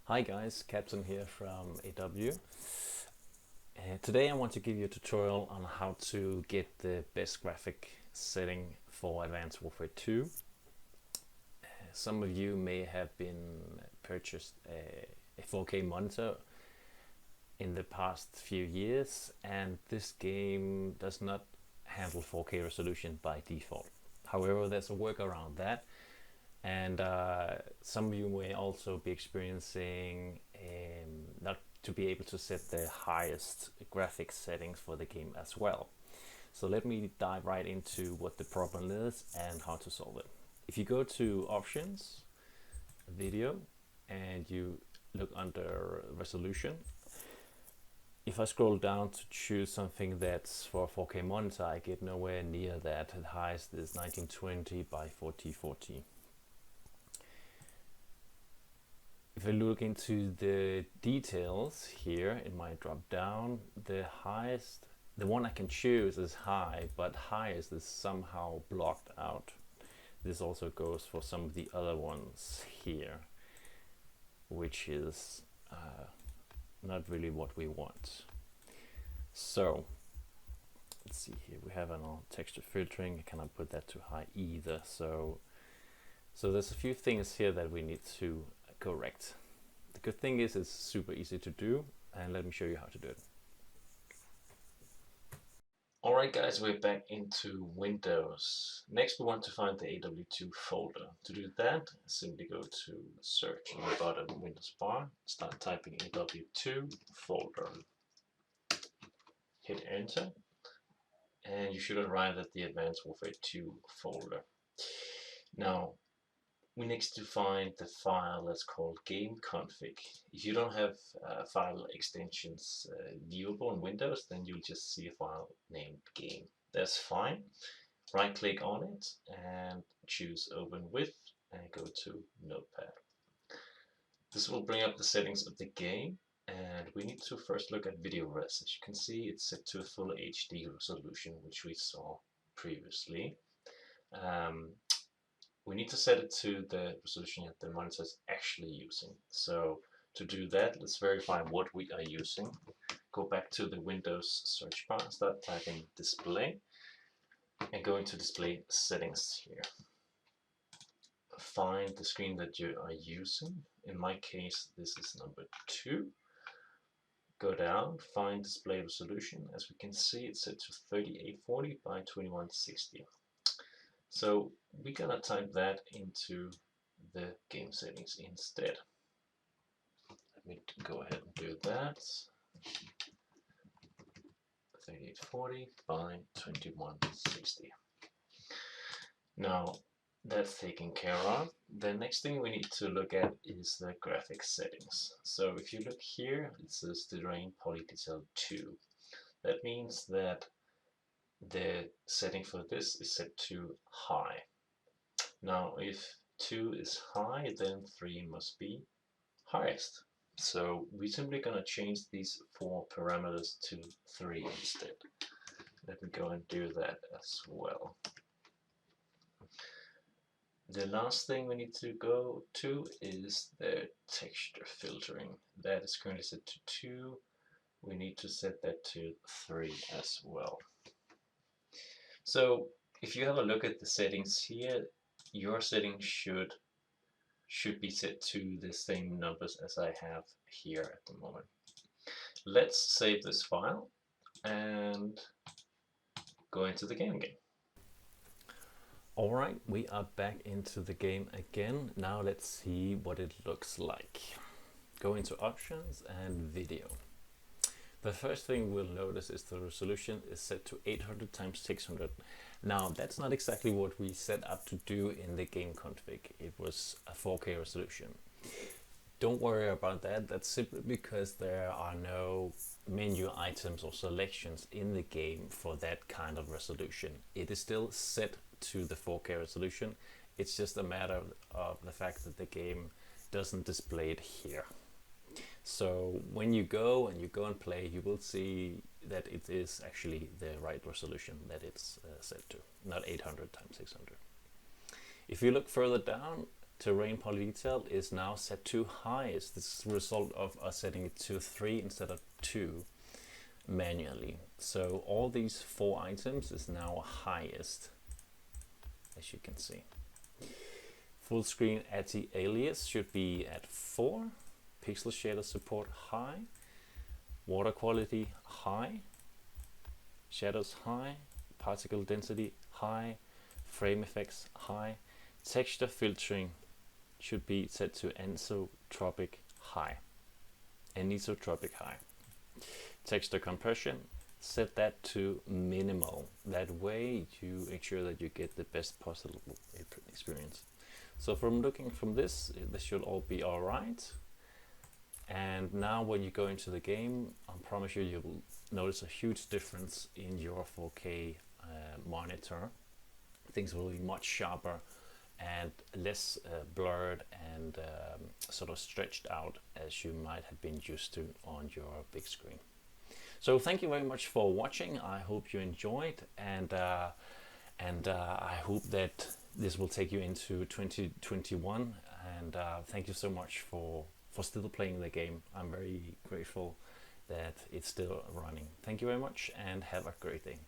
Hi guys, Captain here from AW. Today I want to give you a tutorial on how to get the best graphic setting for Advanced Warfare 2. Some of you may have been purchased a 4K monitor in the past few years, and this game does not handle 4K resolution by default. However, there's a workaround that, and some of you may also be experiencing not to be able to set the highest graphics settings for the game as well. So let me dive right into what the problem is and how to solve it. If you go to Options, Video, and you look under Resolution, if I scroll down to choose something that's for a 4K monitor, I get nowhere near that. The highest is 1920 by 4040. If I look into the details here in my drop down, the one I can choose is high, but highest is somehow blocked out. This also goes for some of the other ones here, which is not really what we want. So let's see here, we have an texture filtering. I cannot put that too high either. So there's a few things here that we need to correct. The good thing is it's super easy to do, and let me show you how to do it. Alright guys, we're back into Windows. Next we want to find the AW2 folder. To do that, simply go to search in the bottom Windows bar, start typing AW2 folder. Hit enter, and you should arrive at the Advanced Warfare 2 folder. Now, we need to find the file that's called game config. If you don't have file extensions viewable in Windows, then you'll just see a file named game. That's fine. Right click on it and choose open with and go to Notepad. This will bring up the settings of the game, and we need to first look at video res. As you can see, it's set to a full HD resolution, which we saw previously. We need to set it to the resolution that the monitor is actually using. So to do that, let's verify what we are using. Go back to the Windows search bar, start typing display, and go into display settings here. Find the screen that you are using. In my case, this is number 2. Go down, find display resolution. As we can see, it's set to 3840 by 2160. So we're gonna type that into the game settings instead. Let me go ahead and do that. 3840 by 2160. Now that's taken care of. The next thing we need to look at is the graphics settings. So if you look here, it says terrain poly detail 2. That means that the setting for this is set to high. Now if 2 is high, then 3 must be highest. So we're simply going to change these 4 parameters to 3 instead. Let me go and do that as well. The last thing we need to go to is the texture filtering. That is currently set to 2. We need to set that to 3 as well. So if you have a look at the settings here, your settings should be set to the same numbers as I have here at the moment. Let's save this file and go into the game again. Alright, we are back into the game again. Now let's see what it looks like. Go into Options and Video. The first thing we'll notice is the resolution is set to 800 × 600. Now that's not exactly what we set up to do in the game config. It was a 4K resolution. Don't worry about that. That's simply because there are no menu items or selections in the game for that kind of resolution. It is still set to the 4K resolution. It's just a matter of the fact that the game doesn't display it here. So when you go and play, you will see that it is actually the right resolution that it's set to, not 800 × 600. If you look further down, terrain poly detail is now set to highest. This is the result of us setting it to 3 instead of 2 manually. So all these 4 items is now highest, as you can see. Full screen anti-alias should be at 4. Pixel shader support high. Water quality high. Shadows high. Particle density high. Frame effects high. Texture filtering should be set to anisotropic high. Anisotropic high. Texture compression, set that to minimal. That way you ensure that you get the best possible experience. So from looking from this should all be alright. And now when you go into the game, I promise you, you will notice a huge difference in your 4K monitor. Things will be much sharper and less blurred and sort of stretched out as you might have been used to on your big screen. So thank you very much for watching. I hope you enjoyed, and I hope that this will take you into 2021. And thank you so much for still playing the game. I'm very grateful that it's still running. Thank you very much, and have a great day.